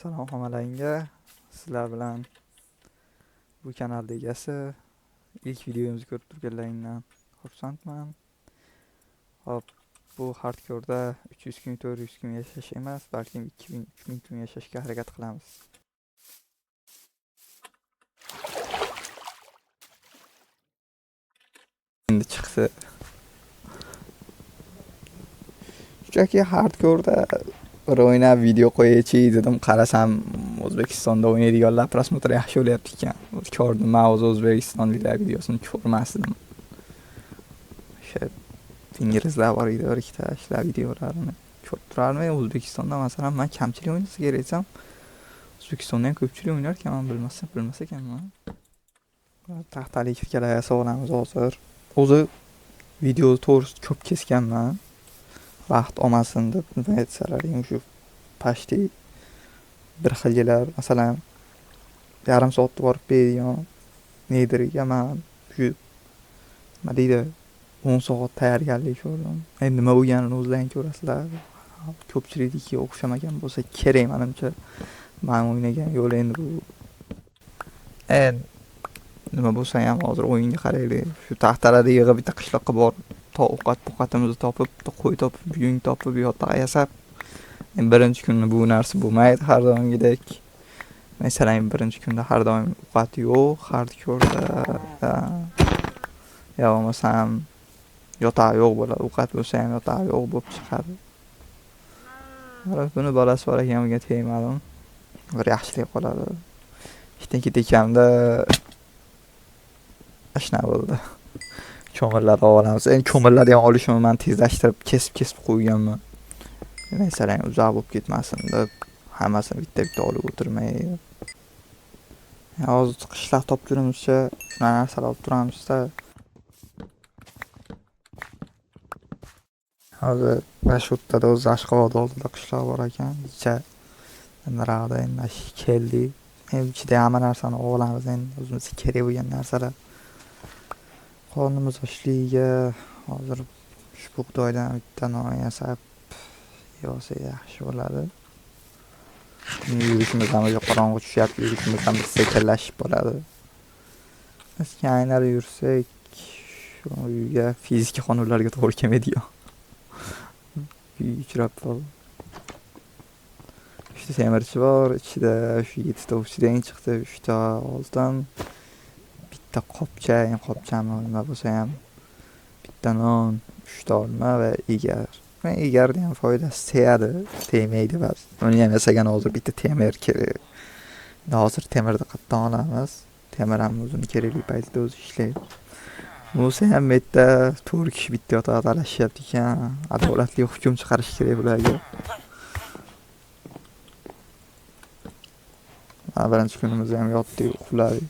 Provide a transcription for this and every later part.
Salom hammalarga. Sizlar bilan bu kanalda egasi ilk videomizni ko'rib turganlaringdan xursandman. Hop, bu hardcore'da 300 kun, 400 kun yashash emas, balkim 2000, 3000 kun yashashga harakat qilamiz. Endi chiqdi. Shunchaki hardcore'da bir o'ynab video qo'yaychi dedim, qarasam O'zbekistonda o'ynaydiganlar prosmotr yaxshi bo'lyapti ekan. Ko'rdim, men o'zbekistonliklar videosini ko'rmasdim. O'sha inglizlar bor edi, bir ikkita ishlar videolarini ko'rib turardim. O'zbekistonda masalan men kamchilik o'ynasa kerak desam, O'zbekistonda ham ko'pchilik o'ynar ekan, men bilmas ekanman. Taxtali firkalar yasaolamiz hozir. O'zi video to'g'risi ko'p kesganman. Vaqt olmasin deb nima aytsalar, shu pashti bir xilgilar, masalan yarim soatda borib beradigan nediriga men shu nima deydi 10 soat tayyorgarlik ko'rdim. Endi nima bo'lganini o'zlaring ko'rasizlar. Ko'pchilikniki o'xshamagan bo'lsa kerak menimcha. Men o'ynagan yo'l endi bu. Nima bo'lsa ham hozir o'yinga qaraylik. Shu taxtalarni yig'ib bitta qishloqqa borib, ovqatimizni topib, qo'y topib, yung topib, yotoq yasab. Birinchi kunda bu narsa bo'lmaydi har doimgidek. Masalan, birinchi kunda har doim ovqat yo'q, hardcore'da yo bo'lmasam yotoq yo'q bo'ladi, ovqat bo'lsa ham yotoq yo'q bo'lib chiqadi. Buni bolasi bor ekan, unga tegmadim. Bir yaxshilik qoladi. Ikkinchi dekamda ashna bo'ldi. Ko'mirlarni olamiz. Endi ko'mirlarni ham olishimni men tezlashtirib, kesib qo'yganman. Masalan, uzoq bo'lib ketmasin deb hammasini bitta olib o'tirmay. Hozir qishloq topgunimizcha shuna narsalar olib turamizda. Hozir Rashutda o'z Ashqobod oldida qishloq bor ekan. Icha narada endi keldi. Ichida hamma narsani olamiz, endi o'zimizga kerak bo'lgan narsalar. Qornimiz ochligiga hozir shu bug'doydan bitta non yasab yo'sa yaxshi bo'ladi. Yurishimiz ham qorong'i tushyapti, yurishimiz ham sekinlashib bo'ladi. Biz aynar yursak, shu uyga fizik qonunlarga to'g'ri kelmaydi-ku. Uy uchrab qoldi. Uchta temirchi bor, ichida shu 7 ta o'qchidan chiqdi, 3 ta oltin, bitta qopchami nima bo'lsa ham, bitta non, 3 ta olma va egar. Egarning ham foydasi tegmaydi bas. Uni ham yasagan hozir bitta temir kerak. Hozir temirni qatdan olamiz. Temir ham o'zini kerakli paytida o'zi ishlaydi. Bo'lsa ham bitta 4 kishi bitta yotoq talashyapti ekan. Adolatli hukm chiqarish kerak bularga. Birinchi kunimizda ham yotdik, uxladik.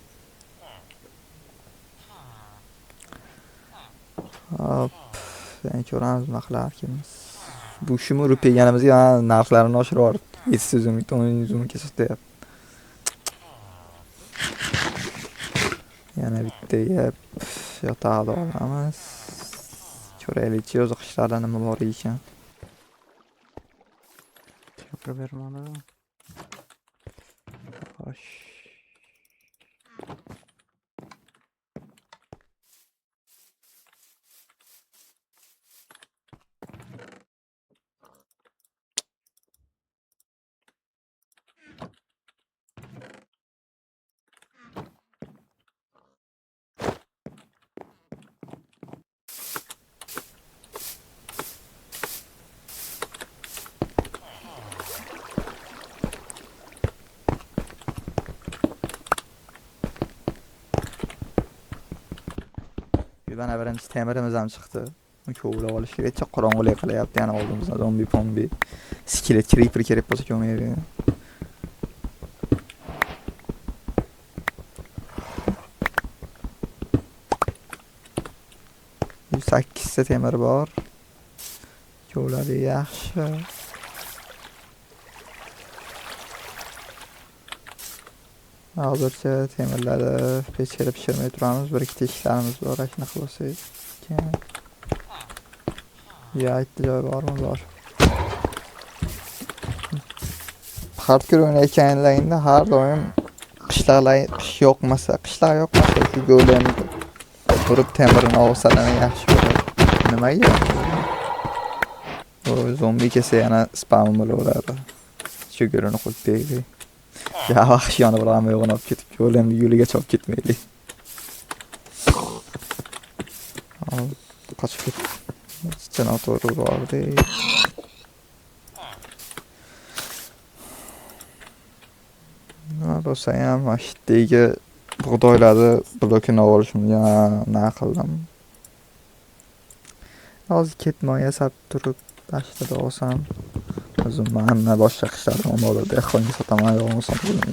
Hop, yani ko'ramiz nima qilarkanmiz. Bu shimi urib yeganimizga narxlarini oshirib yubordi. 700 ming, 900 ming kesyapti. Yana bitta yeb yotoqni olamiz. Ko'raylikchi o'zi qishlarda nima bor ekan. Tekrar bermadi. Xo'sh. Bana birinchi temirimiz ham chiqdi. Ko'lab olish kerak. Qorong'ulik qilyapti, yana oldimizda zombi, skelet, creeper kerak bo'lsa ko'maydi. 8 ta temir bor. Ko'ladi yaxshi. Hozircha temirlarni pechkada pishirmay turamiz. Bir ikkita ishlarimiz bor, shuna qilsak. Ya aytdi joy bormi? Bor. hardcore o'ynayotganlaringda har doim qish yoqmasa shu go'lani urib temirini olsalar yaxshi bo'ladi. Nimaga? O zombi kelsa yana spam bo'laveradi. Shu go'lani qo'yib deylik. Ya vahsh yana bir hamma yo'g'ini olib ketib, go'lani yo'liga chopib ketmaylik. Qochib ket. Janotor urardi. Nima bo'lsa ham mashiddagi bug'doylarni blokini olishimga naqildim. Hozir ketmay yasab turib tashtada olsam, o'zim mana boshqa qishlardan bo'ladi. Dehqonga sotaman, yo'qmi sotaman.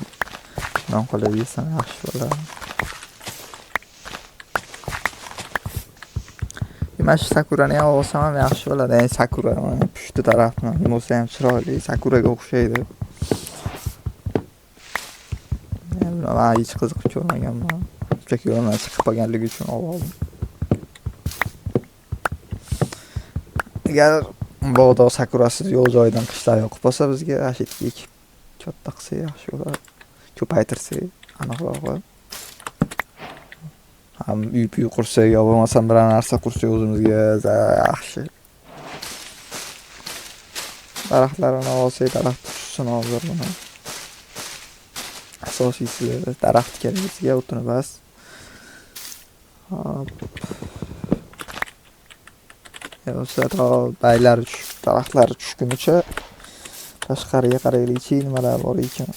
Non qilib yesam yaxshi bo'ladi. Mana shu sakurani ham olsam ham yaxshi bo'ladi. Ya'ni sakura pushti tarafdan bo'lsa ham chiroyli, sakuraga o'xshaydi. Men hech qiziqib ko'rmaganman. Chunki yo'ldan chiqib qolganligi uchun oldim. Agar bog'da sakurasiz yo'l joyidan qishlar yoqib qolsa bizga ashitga ekib katta qilsa yaxshi bo'ladi. Ko'paytirsak aniqrog'i. Ham uy qursak yo bo'lmasam bir narsa qursak o'zimizga yaxshi. Daraxtlarni olsak, daraxt tushsin hozir buni. Asosiysi daraxt kerak bizga o'tini bas. Hop. O'sha baylar daraxtlar tushgunicha tashqariga qaraylikchi nimalar bor ekan.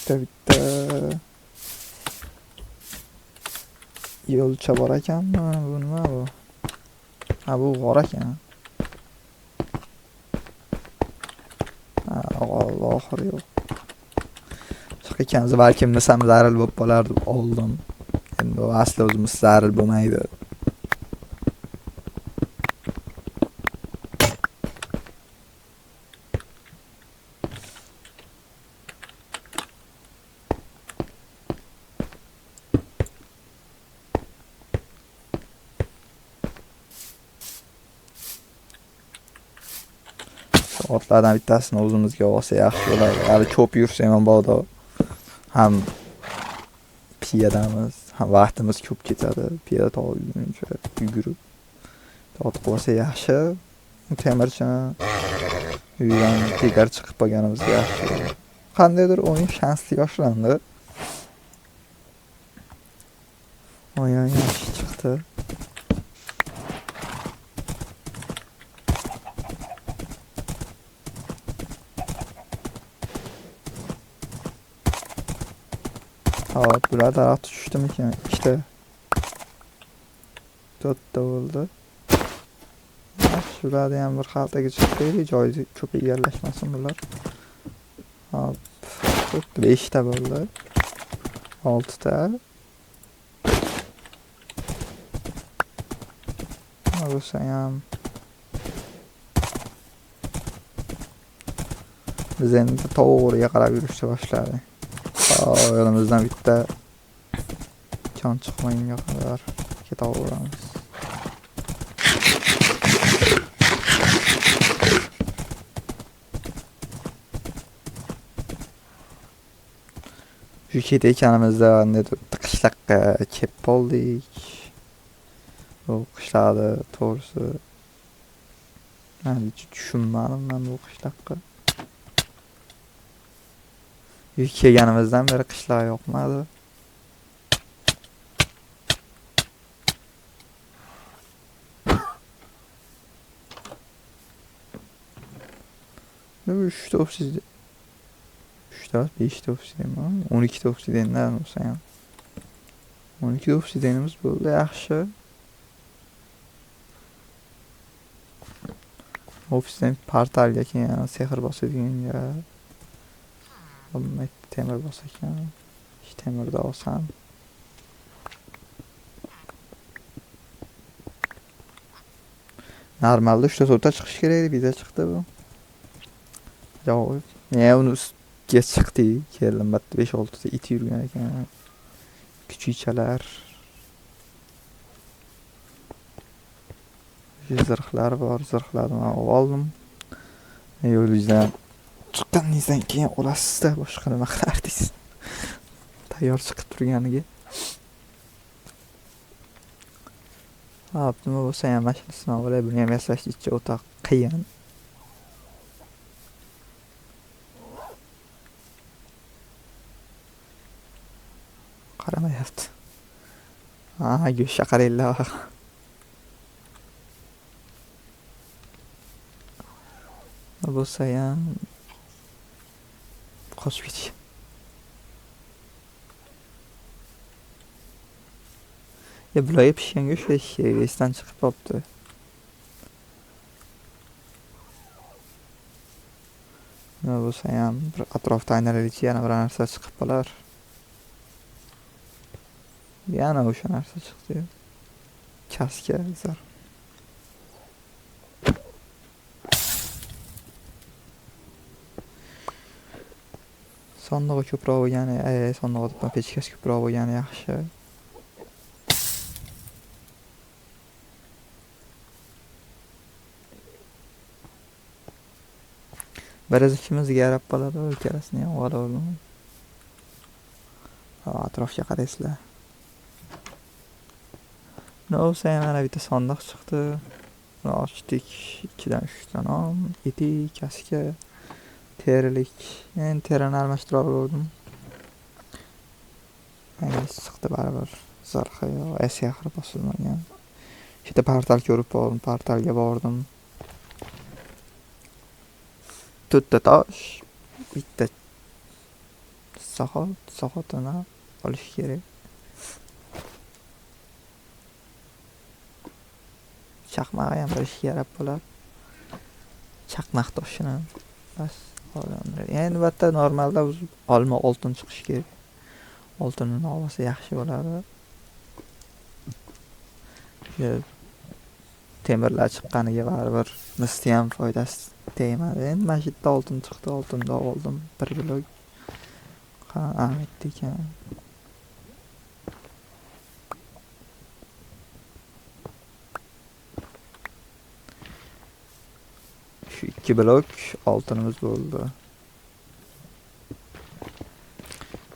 Bitta yo'lcha bor ekanmi? Bu nima bu? Ha, bu g'or ekan. Ha, oxiri yo'q. Chiqib balkim misam zaril bo'lib qolardi, oldim. Endi asli o'zimiz zaril bo'lmaydi. Otlardan bittasini o'zimizga olsa yaxshi bo'ladi. Hali ko'p yursa ham bog'da ham piyadamiz, ham vaqtimiz ko'p ketadi. Piyada to'g'ri yugurib tortib olsa yaxshi. Temirchini uydan tegar chiqib qolganimizga yaxshi. Qandaydir o'yin shansli boshlandi. O'yin yaxshi chiqdi. Hop, bular daraxt tushdimikan? İşte. To'rtta bo'ldi. Shularni ham bir xaltaga chiqaylik, joyi ko'p egallashmasin bular. Hop, 5 ta bo'ldi. 6 ta. Bo'lsa ham biz endi to'g'riga qarab yurishni boshladik. Yo'limizdan bitta jon chiqmagunga qadar ketaveramiz. Shu ketayotganimizda qishloqqa kelib qoldik. Bu qishloqda to'g'risi men tushunmadim bu qishloqqa. Kelganimizdan beri qishloq yoqmadi. Bu 3 ta ofisda. 3 ta, 5 ta ofisdaymi? 12 ta ofisdaydan bo'lsa ham. 12 ta ofisdaynimiz bo'ldi, yaxshi. Ofisdan portalga keyin sehr bosadiganga olmaydi, temir bosa ekan. Temirda olsam. Normalda 3 ta to'rtta chiqish kerak edi, biza chiqdi bu. Yo'q, men uni ustiga chiqdi, keldim, 5-6 ta it yurgan ekan. Kichikchalar. Zırhlar bor, zırhlarni oldim. Yo'lingizdan chiqqaningizdan keyin olasizda, boshqa nima qilardingiz? Tayyor chiqib turganiga. Hop, nima bo'lsa ham mashinasini olib, buni ham yasash ichcha o'ta qiyin. Qaramayapti. Go'shtga qaranglar. Nima bo'lsa ham qochib ketish. Bularga pishgan go'sht esdan chiqib qolibdi. Nima bo'lsa ham bir atrofda aylanaylik, yana bir narsa chiqib qolar. Yana o'sha narsa chiqdi. Kaska zar. Sondig'i ko'proq bo'lgani, sondig'i pechkasi ko'proq bo'lgani yaxshi. Biraz ikimizga yarab qoladi, ikkalasini ham oldim. Atrofga qaraysizlar. Nima bo'lsa ham mana bitta sondiq chiqdi. Buni ochdik. Ichidan 3 ta non, etik, kaska, terilik. Men terini almashtirib oldim. Hangisi chiqdi baribir. Zarxa yo axir bosilmagan. Ikkita portal ko'rib qoldim, portalga bordim. To'rtta tosh, bitta soxotini olish kerak. Chaqmag'i ham bir ishga yarab bo'ladi. Chaqmaq toshini bas oldim. Endi albatta normalda olma oltin chiqishi kerak. Oltinni olsa yaxshi bo'ladi. Temirlar chiqqaniga baribir misli ham foydasi tegmadi. Endi mana shu yerda oltin chiqdi, oltinni oldim. 1 blok. Bitta ekan. Shu 2 blok oltinimiz bo'ldi.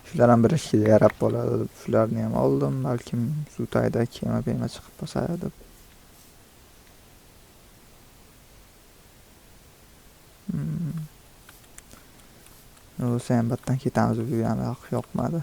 Shular ham bir ishga yarab bo'ladi. Shularni ham oldim. Balkim suv tagida kema chiqib qolsa deb. O'sha ham battan ketamiz, bu ham yoqmadi.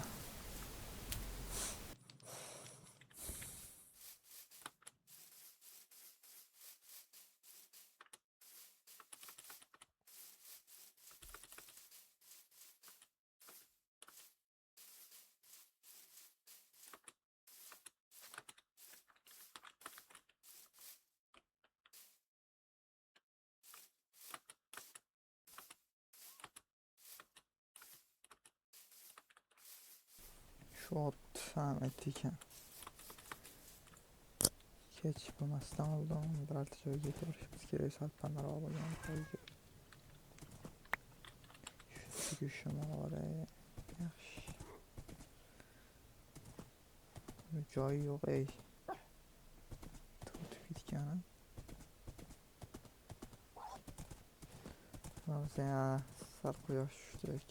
Ot ham ekan. Kech bo'lmasdan oldim. Birorta joyga borishimiz kerak, salpanlar olgan joyga. Shu go'shimor yaxshi. Joy yo'q ey. Tutib ketgan. Hozir sal quyosh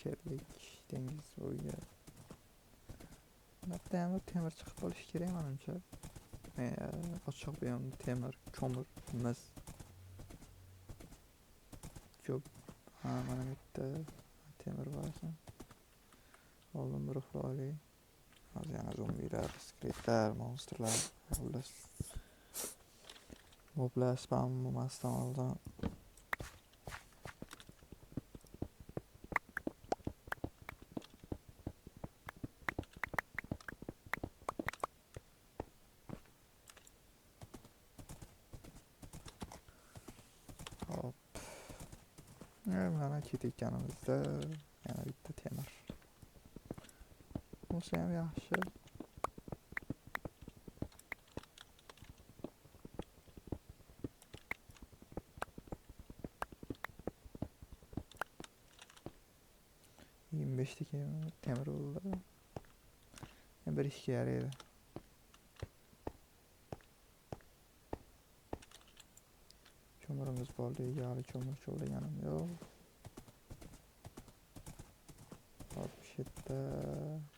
keldik dengiz bo'yiga. Bitta ham temir chiqib qolishi kerak menimcha. Ochiq bu ham temir, ko'mir, mis. Ko'p. Mana bitta temir bor ekan. Oldim bir uxlay. Hozir yana zombilar, skeletlar, monsterlar, moblar spam bo'lmasdan oldin. Mana ketayotganimizda yana bitta temir. Bo'lsa ham yaxshi. temir bo'ldi. Bir ishga yaraydi. ko'mirimiz bo'ldi, hali ko'mir cho'laganim yo'q. Hop, shu yerda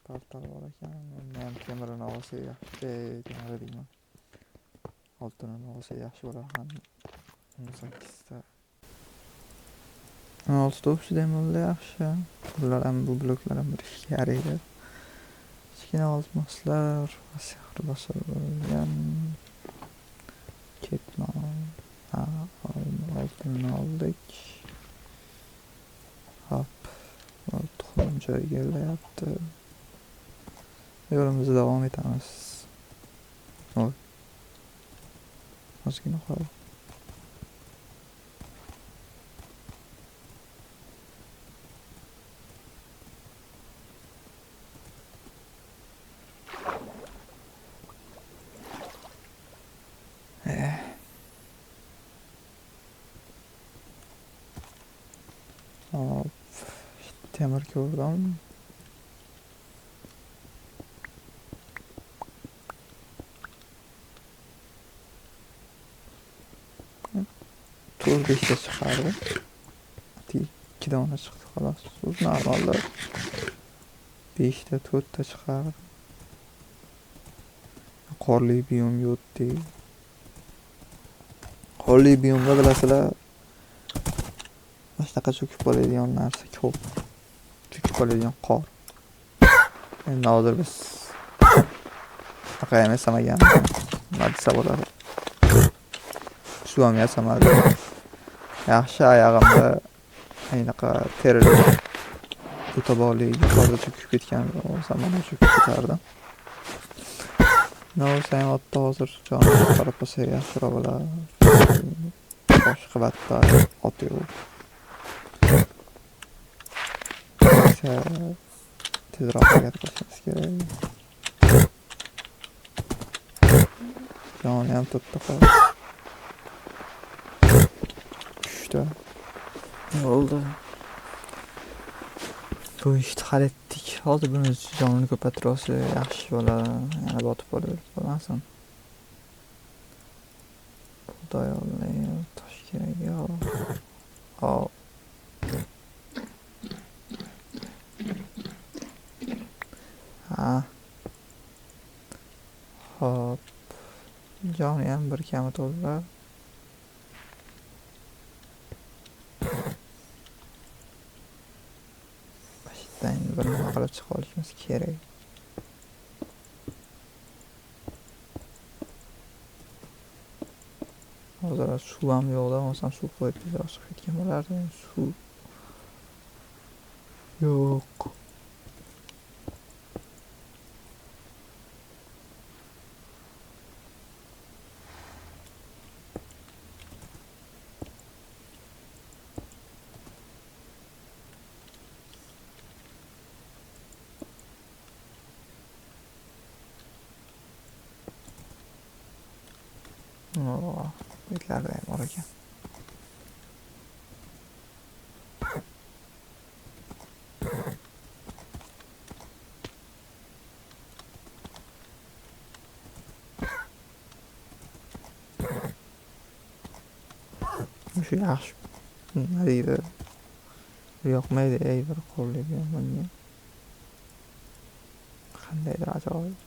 portal bor ekan. Uni ham temirni olsa yaxshi deyman. Oltinini olsa yaxshi bo'lar ham. 18 ta. 6 ta o'pishda ham bo'ldi yaxshi. Bular ham bu bloklar ham bir ishga yaraydi. Kichkina olmoslar va sehr bosilgan ketmon. Oltinni oldik. Hop, tuxum joyiga kelayapti. Yo'limizda davom etamiz. Oy, ozgina qoldi. Hop, temir ko'rdim. To'rt beshta chiqardi. 2 dona chiqdi xolos. Bu normalda 5 ta 4 ta chiqardi. Qorli biyom yo'qdi. Qorli biyomda bilasizlar, shunaqa cho'kib qoladigan narsa ko'p. Cho'kib qoladigan qor. Endi hozir biz aqayam yasamagan. Nima desa bo'ladi. Suv ham yasamadi. Yaxshi oyog'imda aynaqa terilib o'ta borli yuqoriga cho'kib ketgan bo'lsa mana cho'kib ketardim. Nima bo'lsa ham otda hozir jonim qarab bo'lsa yaxshiroq bo'ladi. Boshqa qavatda ot yo'q. Tezroq harakat qilishimiz kerak. Joni ham to'rtta qoldi. 3 ta. Bo'ldi. Bu ishni hal etdik. Hozir buni jonini ko'paytirib olsa yaxshi bo'ladi. Yana botib bo'lmasin. Xudoy olmaydi, tosh kerak yo'q. Hop. Hop. Joni ham bir kami to'ldilar. Bashdan bir nima qilib chiqib olishimiz kerak. Hozir suv ham yo'qda, bo'lsam suv qo'yib tezroq chiqib ketgan bo'lardi. Suv yo'q. Bitlarda ham bor ekan. Shu yaxshi. Nima deydi? Yoqmaydi, bir qo'llaydi menga. Qandaydir ajoyib.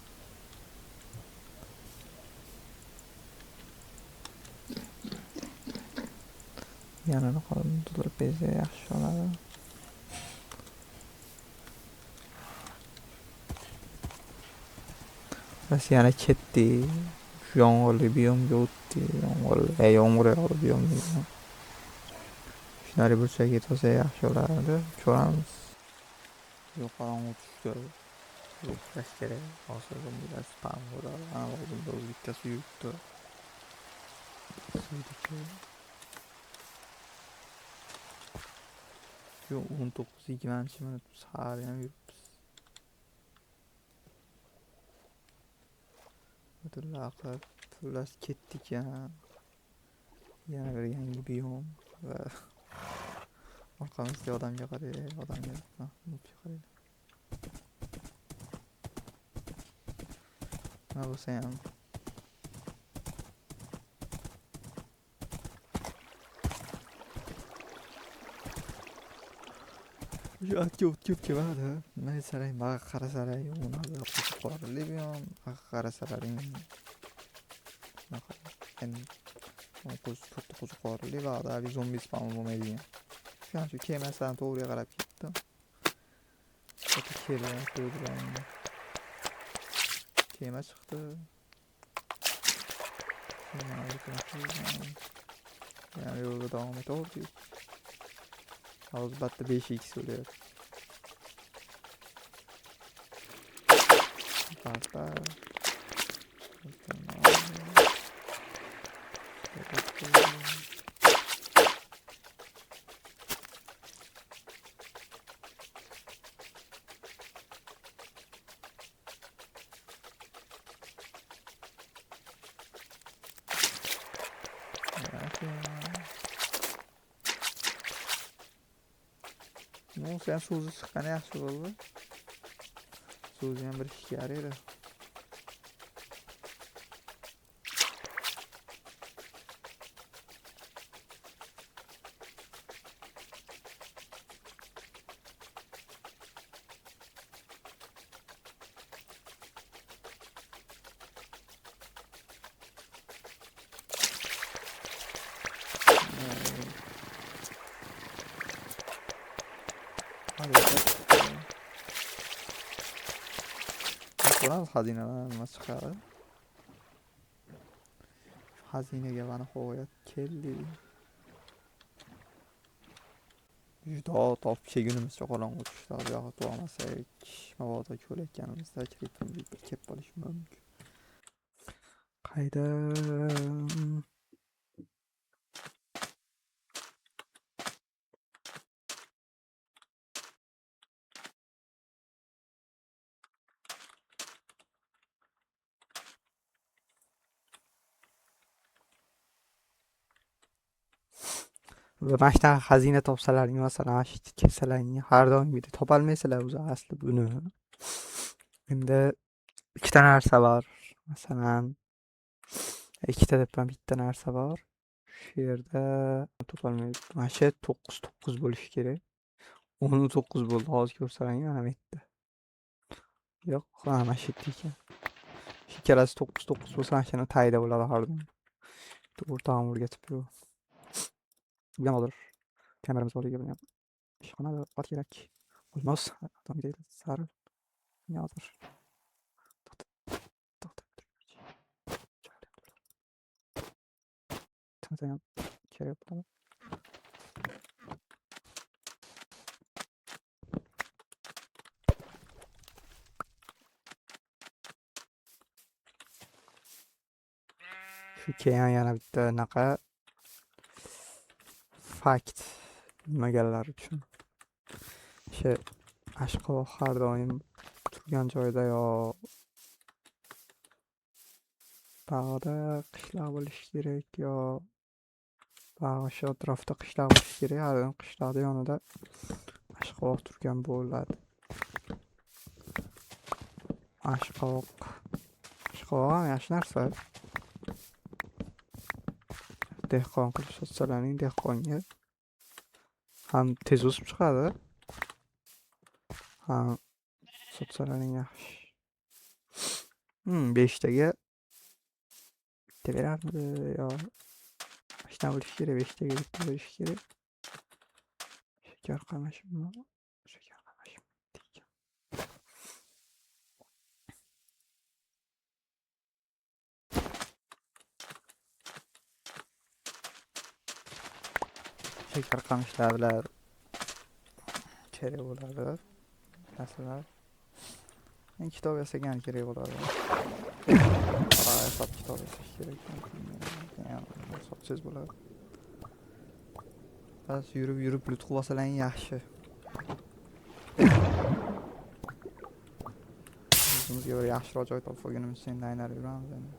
Yanini qo'limni to'ldirib bersa yaxshi bo'ladi. Biz yana ketdi. Yomg'irli biyomga o'tdi. Yomg'ir yog'di biyomga. Shunday burchaga yetsa yaxshi bo'lardi. Ko'ramiz. Qorong'u tushdi. Yo'qlash kerak. Hozir bunga spam bo'ladi. Ana oldinda bittasi yuribdi. Şu 19-20 minut sahar ham yuribmiz. Butunlay qilib pullas ketdik ya. Yana bir yangi biyom va orqamizda odamga qaraydi, odamga qaraydi. Nima bo'lsa ham Yotga o'tkib keladi. Masalan, baqa qarasalaring, uni qo'shib qo'yarli bilan, baqa qarasalaring. Endi qo'z to'rtta qo'shib qo'yarli va hali zombi spawn bo'lmaydigan. Shu kemasdan to'g'riga qarab ketdim. Kelgan kema chiqdi. Yani yo'lga davom etaverdik. Hozir batta 5x o'lyapti. Parta. Bu sen so'zi chiqqani yaxshi bo'ldi. So'zi ham bir ishga yaraydi. Ko'ramiz xazinalar nima chiqadi. Xazinaga mana qo'yib keldi. Juda topib kelgunimizcha qorong'u tushdi. Bu yoqqa to'g'amasak, mabodo ko'rayotganimizda kirib kelib qolish mumkin. Qayda? Va mana shunaqa xazina topsalaring, masalan, shu kesalaring har doimgidek topolmaysilar o'zi asli buni. Endi ikkita narsa bor. Masalan, ikkita deb ham bitta narsa bor. Shu yerda topolmaydi. Mana shu 9 bo'lishi kerak. 19 bo'ldi. Hozir ko'rsalang mana bu yerda. Yo'q, mana shu yerda ekan. Shu ikkalasi 9 bo'lsa, mana shuni tayda bo'ladi har doim. To'g'ri tomon o'rgatib yur. Bu ham olur. Kameramız borligi bilan ishxonada ot kerak. Olmos, adam deydi, sari. Ne hazır. Tanıtayım. Kere yapalım. Şu keyan yana bitta naqa fakt nimaganlar uchun. O'sha Ashqovoq har doim turgan joyda yo bog'da qishloq bo'lishi kerak yo bog' shu atrofda qishloq bo'lishi kerak. Har doim qishloqni yonida Ashqovoq turgan bo'ladi. Ashqovoq ham yaxshi narsa. Dehqon qilib sotsalaring, dehqonga ham tez o'sib chiqadi. Ham sotsalaring yaxshi. 5taga bitta berardi yo ishdan bo'lishi kerak, 5taga bitta berish kerak. Shakar qamashimmi? Shakar qamashim. Shakar qamishlar kerak bo'ladi. Masalan, kitob yasagan kerak bo'ladi. Hisob kitob yasash kerak. Hisobsiz bo'ladi. Bas yurib lut qilib olsalaring yaxshi. O'zimizga bir yaxshiroq joy topib olganimiz uchun aylanib yuramiz endi.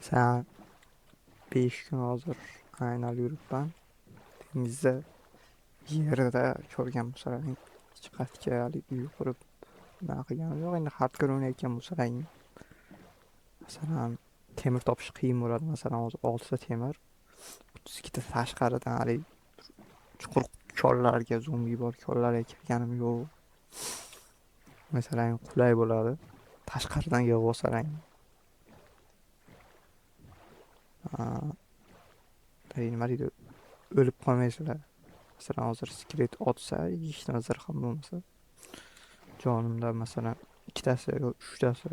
Sen 5 kun hozir aylanib yuribman. Dengizda yerda ko'rgan bo'lsalaring, 2 qatga uy qurib Unaqa qilganim yo'q. Endi hardcore o'ynayotgan bo'lsalaring, masalan, temir topish qiyin bo'ladi. Masalan, hozir 6 ta temir, 32 ta tashqaridan haligi chuqur chollarga, zombi bor chollarga kirganim yo'q. Masalan, qulay bo'ladi. Tashqaridan yig'ib olsalaring. Nima deydi? O'lib qolmaysizlar. Masalan, hozir skelet otsa, hech narsa ham bo'lmasa, jonimda masalan ikkitasi yo 3tasi,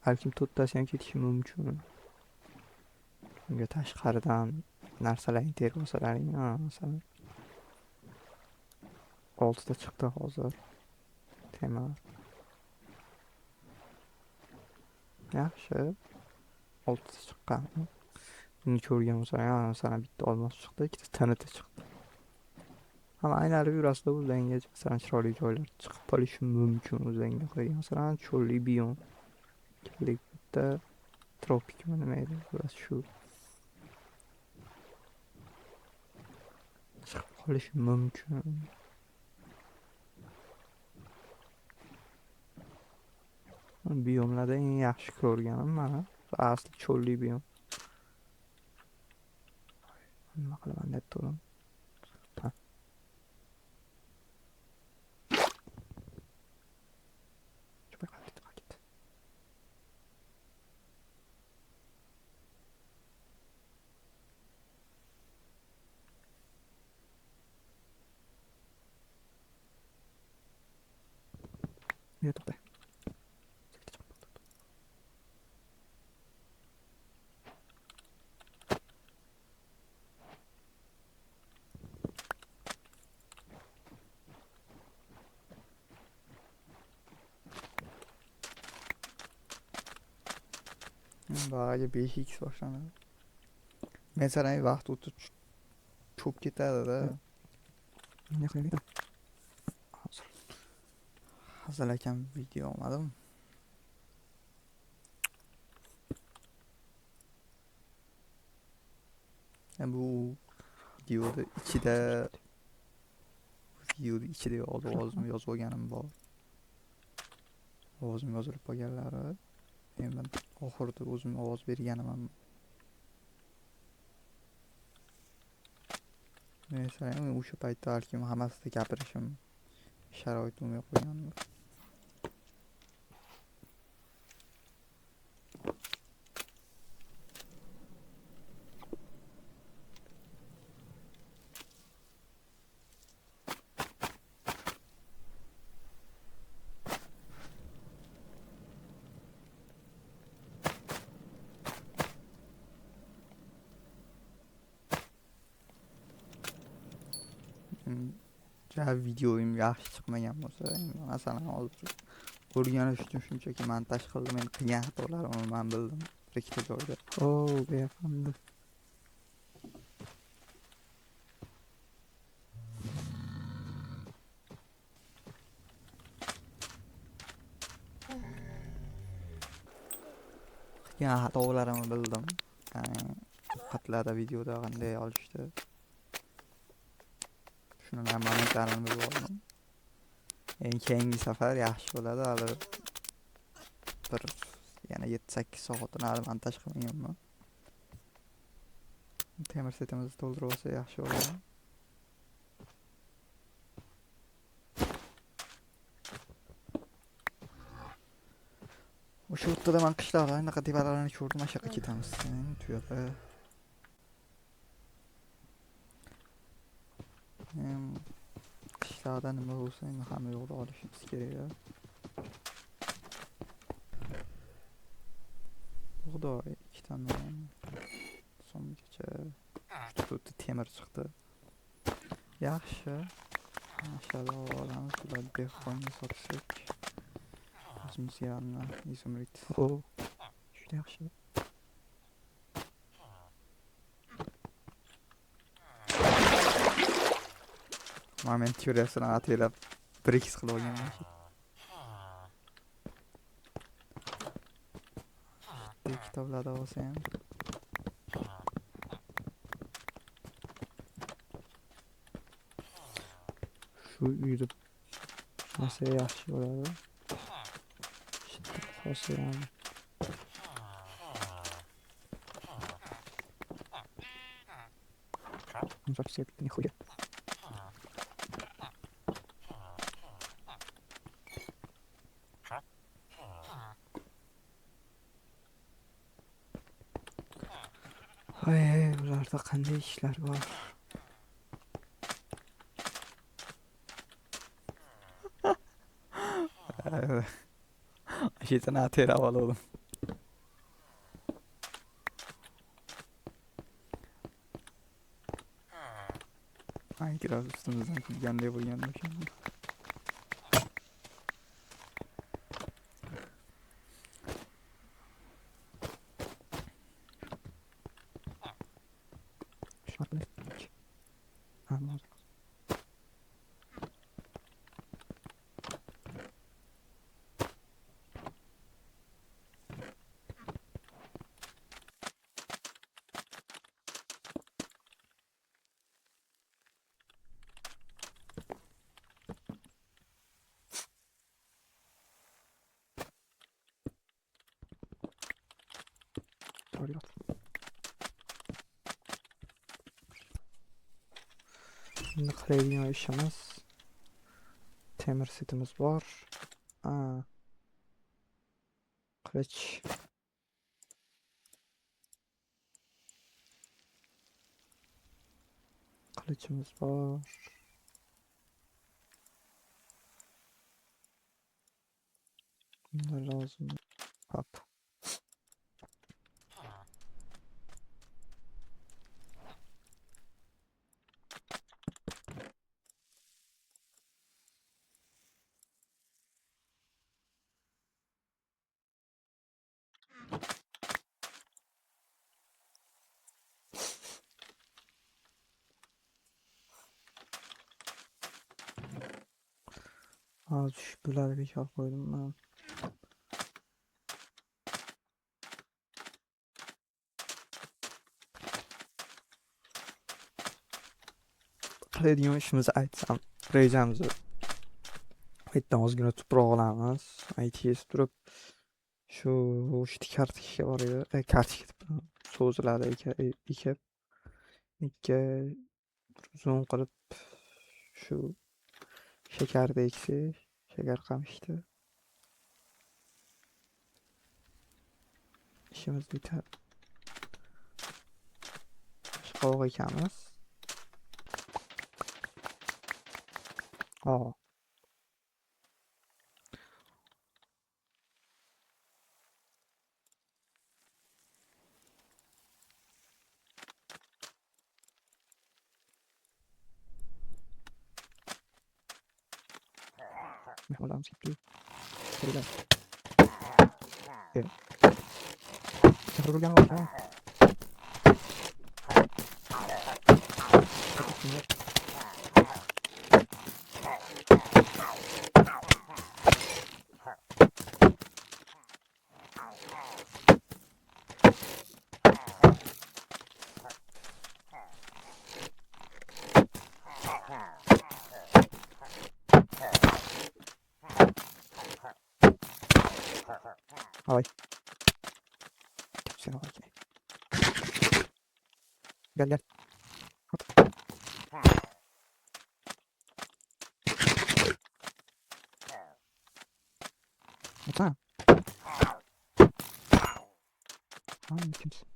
balkim 4tasi ham ketishi mumkin. Unga tashqaridan narsalarni terib olsalaring, masalan 6 ta chiqdi hozir. Temir. Yaxshi. 6 ta chiqqan. Buni ko'rgan bo'lsalaring, masalan bitta olmos chiqdi, ikkita TNT chiqdi. Hamma aylanib yurasizlar o'zlaringizga, masalan chiroyli joylar chiqib qolishi mumkin o'zlaringga qo'ygan. Masalan cho'llik biom. Bitta tropikmi nima edi? Shu chiqib qolishi mumkin. Biomlarda eng yaxshi ko'rganim mana asli cho'llik biom. Nima qilaman deb turdim. YouTube'da. Baraga 5x boshlanadi. Masalan, vaqt o'tib cho'p ketadi-da. Nima qilaman? Hazal akam video olmadim. Bu videoda ichida ovozimni yozib olganim bor. Ovozim yozilib qolganlari. Men oxirida o'zim ovoz berganim ham. Masalan, o'sha paytda balkim hammasida gapirishim sharoit bo'lmay qo'ygandir. Videoyim yaxshi chiqmagan bo'lsa, masalan hozir o'rganish uchun shunchaki montaj qildim, men qilgan xatolarimni men bildim. Ikkita joyda. Beyafamdi. Qilgan xatolarimni bildim. Qatlarda videoda qanday olishdi. Shuni momentlarini bilib oldim. Keyingi safar yaxshi bo'ladi. Hali bir yana 7-8 soatini hali montaj qilmaganman. Temir setimizni to'ldirib olsa yaxshi bo'ladi. O'sha o'rtada men qishloqda anaqa devorlarni ko'rdim, o'sha yoqqa ketamiz. Tuyada qishloqda nima bo'lsa, hamma yo'lda olishimiz kerak. Bug'doy 2 ta non, so'mgacha 3 temir chiqdi. Yaxshi. Maşallah olamiz, bularni dehqonga sotsak o'zimizga ham izumrit. Juda yaxshi. Moment teoriyasini ataylab 1x qilib olganman. Kitoblarda olsa ham shu uyda bo'lsa yaxshi bo'ladi. Basıyorum. Çok sevdim ne хуя. Ay, ularda qanday ishlar bor? Şeytan atera havalı oğlum. Ay biraz üstümüzden kulgan diye bo'lgan ekan. Shularni hamma to'g'ri. Endi qiladigan ishimiz temir setimiz bor. Ha, qilich. Qilichimiz bor. Bunlar lozim. Hop. Az bularga bekor qo'ydim men. Qiladigan ishimizni aytsam, rejamizni bitta ozgina tuproq olamiz. Aytib turib shu kartoshka bor edi. Kartoshka so'ziladi ekib ikki zoom qilib shu shakarni eksak, shakar qamishdi. İşimiz biter. Qovoq ekamiz. Aa, mehmonlarimiz kelibdi. Kelinglar. Gapirgan bor. Ay. Sen bak. Gel gel. Otur. Tamam kimsin?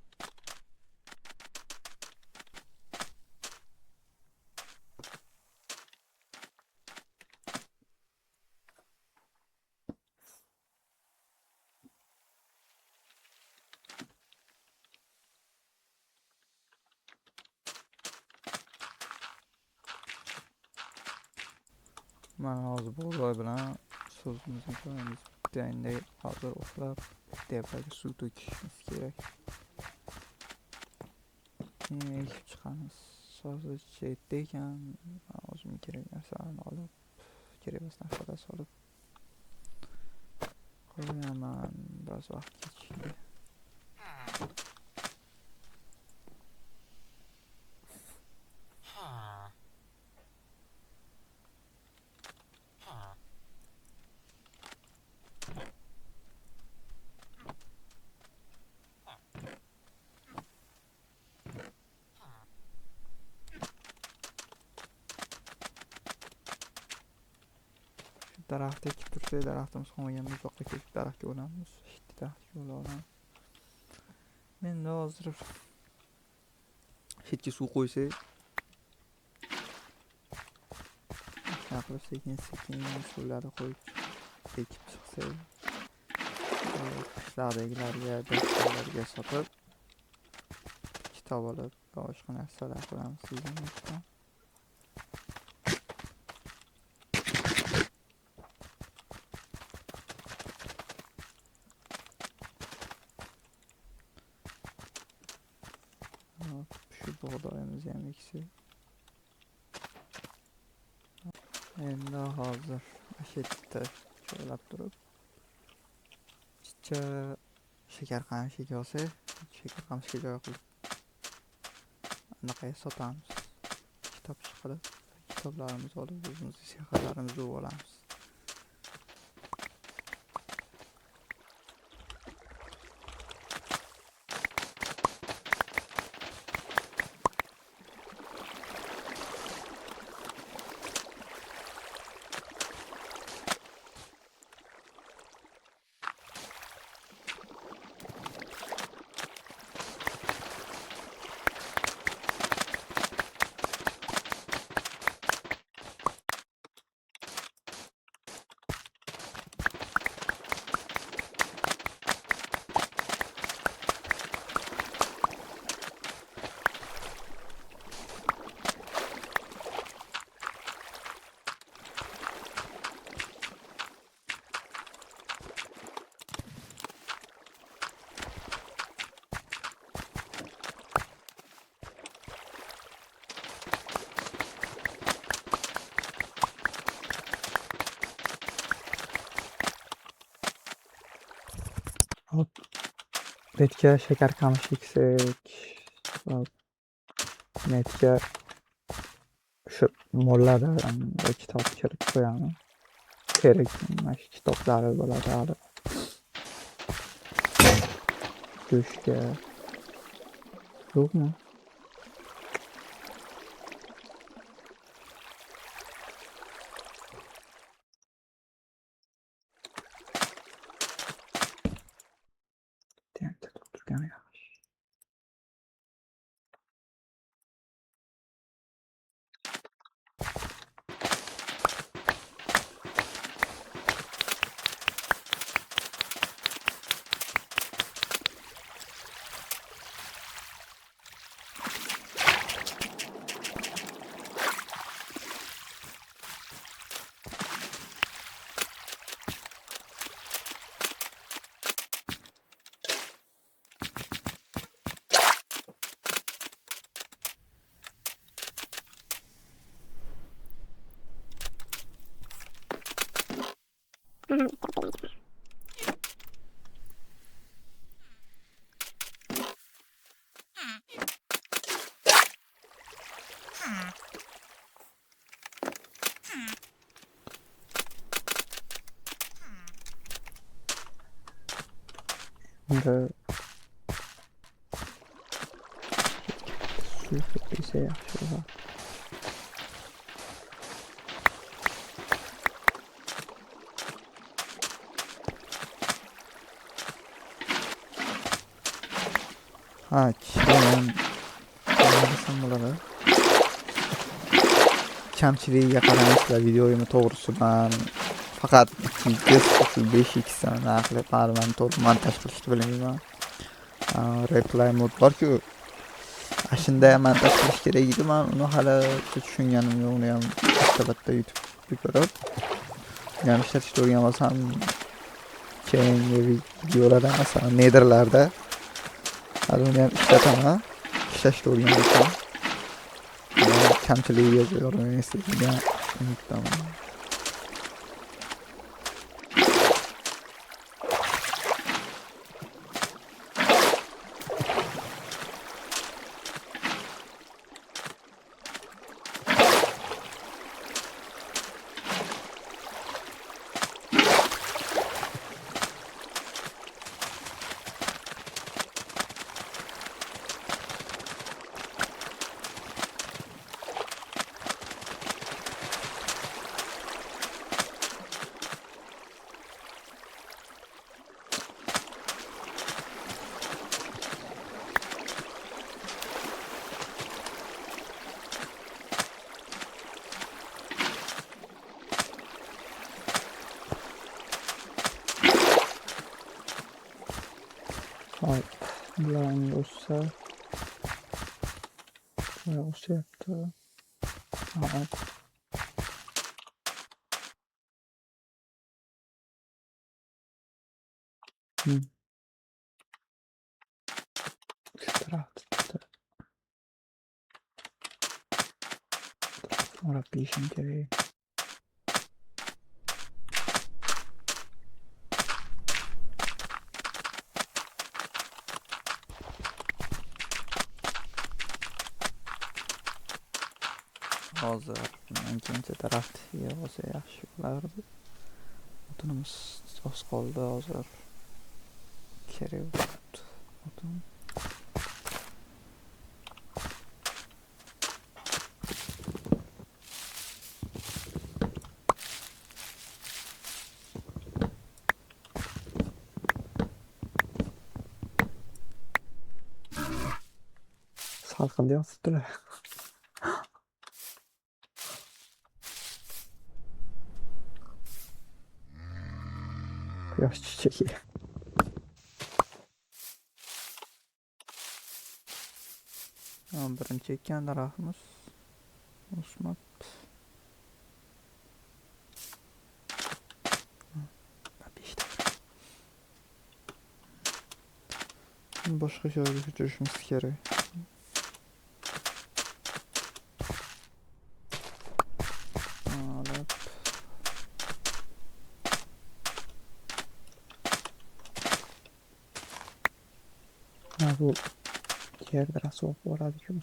Mana hozir bug'doy bilan so'zimizni ko'ramiz. Bitta endi hozir uxlab depaga suv to'kishimiz kerak. Ekib chiqamiz. Hozir chetda ekan, o'zimga kerak narsalarni olib, kerak emas narsalarni solib qo'yaman. Biroz vaqt kechikdi. daraxtda ekib tursa, daraxtimiz qolmaganda uzoqqa ketib daraxtga olamiz. Shitda daraxtga olamiz. Menda hozir chetga suv qo'ysa, shunaqa qilib sekin suvlarni qo'yib ekib chiqsa, qishloqdagilarga, do'stlarga sotib, kitob olib, boshqa narsalar qilamiz degan. Shu bug'doyimizni ham eksak. Endi hozir ashitda joylab turib, chicha shakar qamishga olsa, shakar qamishga joy qilib anaqa sotamiz. Kitob chiqarib, kitoblarimizni olib, o'zimizning sehrlarimizni olamiz. Hop, netga shakar qamish eksak, netga shu molladan kitob kirib qo'yamiz. Kerak mana shu kitoblari bo'ladi hali. Go'shtga yo'qmi? Tentak turgan yaxshi. Endi suv desa yaxshi bo'ladi. Ha, keyin desam bo'ladi. Kamchiligiga qaramaslar videoyimni to'g'risidan faqat 5x narxli parvani to'g'ri montaj qilishni bilmayman. Replay mod bor-ku, shunda montaj qilish kerak edi. Men uni hali tushunganim yo'q. Uni ham bitta YouTube'da ko'rib, yana ishlatishni o'rganib olsam, keyingi videolarda masalan nederlarda hali uni ham ishlataman. Ishlashni o'rganib kamchiligiga yordam berishga umiddaman. Ay, blind olsa şey yaptı. Aha. Hı. Rahat. Ora işim gereği. Hozir bundan keyincha daraxt yig'ilsa yaxshi bo'lardi. O'tinimiz oz qoldi hozir. Kerak bo'libdi. O'tin. Salqin deyapti-da. Quyosh chechagi. Birinchi ekkan daraxtimiz o'smabdi. Beshta. Boshqa joyga ko'chirishimiz kerak. Olib. Bu yerda rasoq boradi-ku.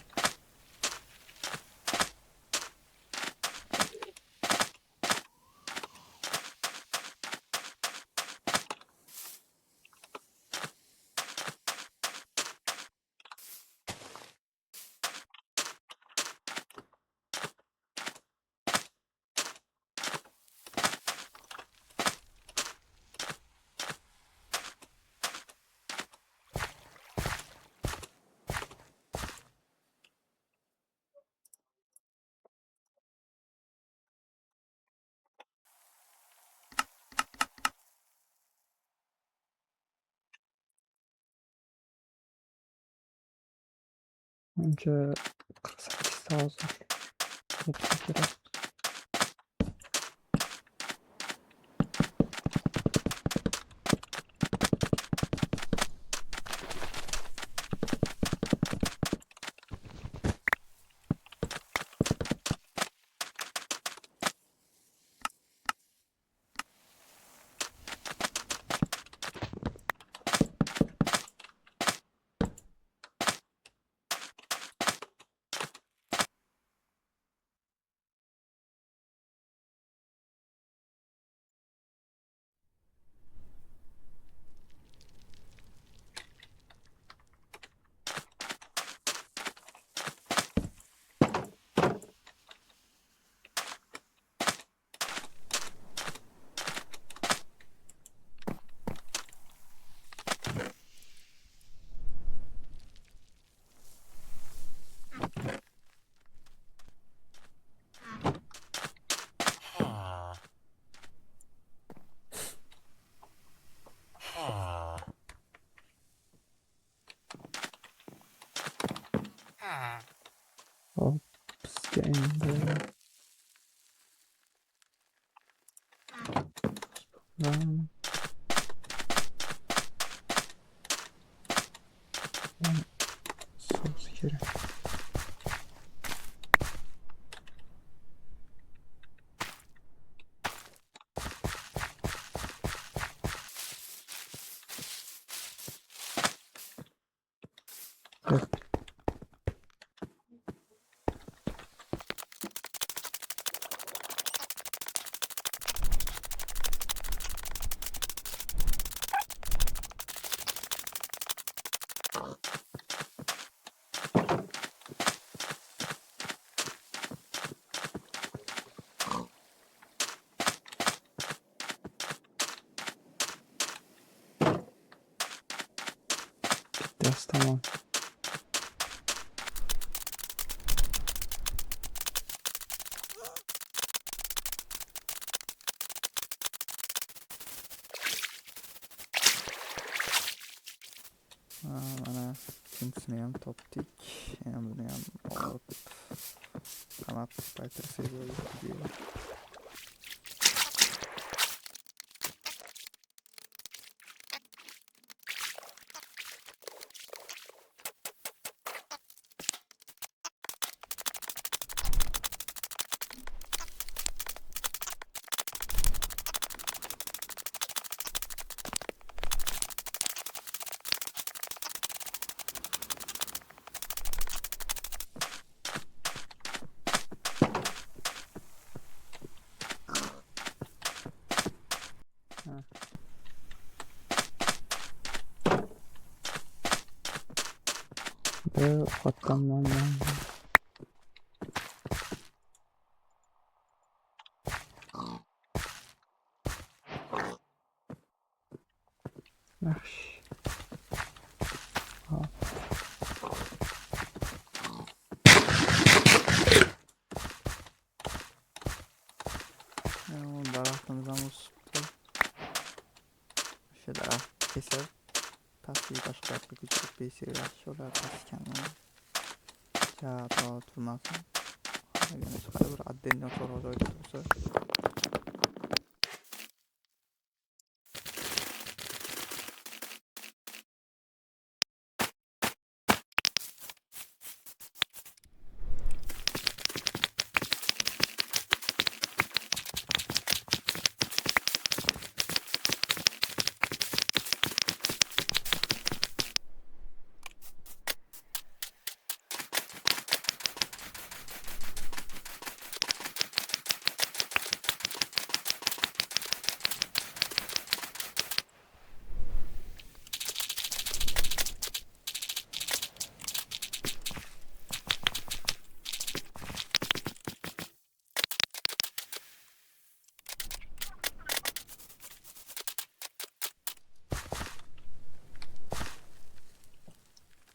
Önce 48'de hazır. Hepsi kerak. Hop, bizga endi Lan. Sos kerak. Yok. Biraz tamam. ikkinchisini ham topdik. Ham buni ham olib qamab qaytarsak bo'ladi. Qatlamdan yaxshi. Daraxtimiz ham o'sibdi. O'sha daraxt kesib pastga boshqa ko'chirib besir yaxshi bo'lar ekan. Ja, turmasin. Yana chiqadi bir отдельно to'g'ri tursa.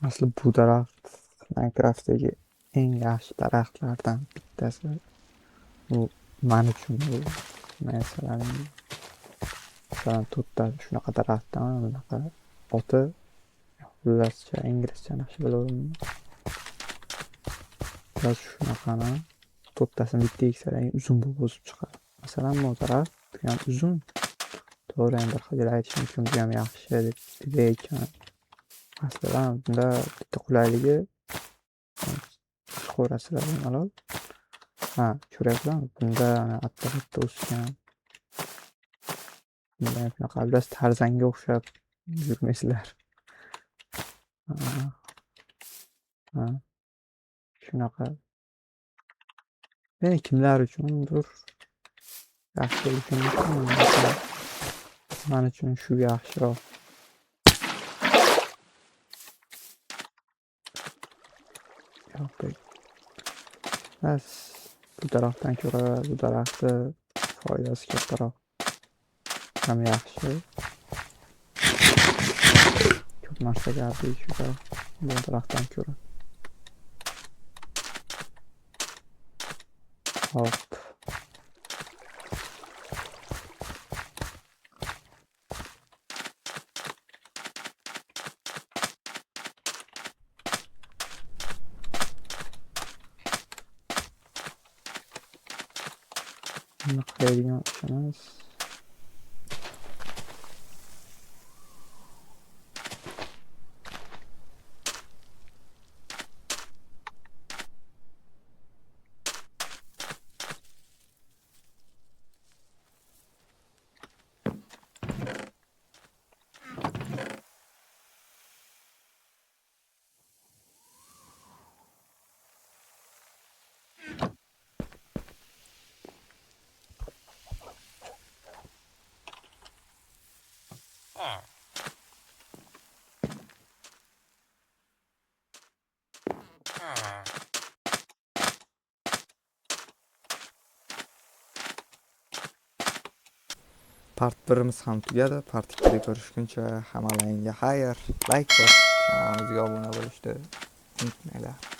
Asli bu daraxt Minecraft'dagi eng yaxshi daraxtlardan bittasi. Bu men uchun bu masalan to'rtta shunaqa daraxtdan unaqa oti xullascha inglizcha yaxshi bilaman. Biz shunaqani to'rttasini bitta eksang uzun bo'lib o'sib chiqadi. Masalan, bu daraxt ham uzun. To'g'ri, endi xabar aytish mumkin, bu ham yaxshi deb ekan. Aslida bunda bitta qulayligi qo'rasizlar malol. Ko'ryapsizlarmi? Bunda atta-katta o'sgan. Bunda shunaqa biroz Tarzanga o'xshab yurmaysizlar. Shunaqa. Yana kimlar uchundir yaxshi bo'lishi mumkin. Men uchun shu yaxshiroq. Bas, bu daraxtdan ko'ra bu daraxtni foydasi kattaroq. Ham yaxshi. Ko'p narsaga arziydi bu daraxtdan ko'ra. Hop. Nima qiladigan ishimiz? Part 1'imiz ham tugadi. Part 2'da ko'rishguncha hammalaringga xayr. Like bosib, kanalımizga obuna bo'lishni unutmanglar.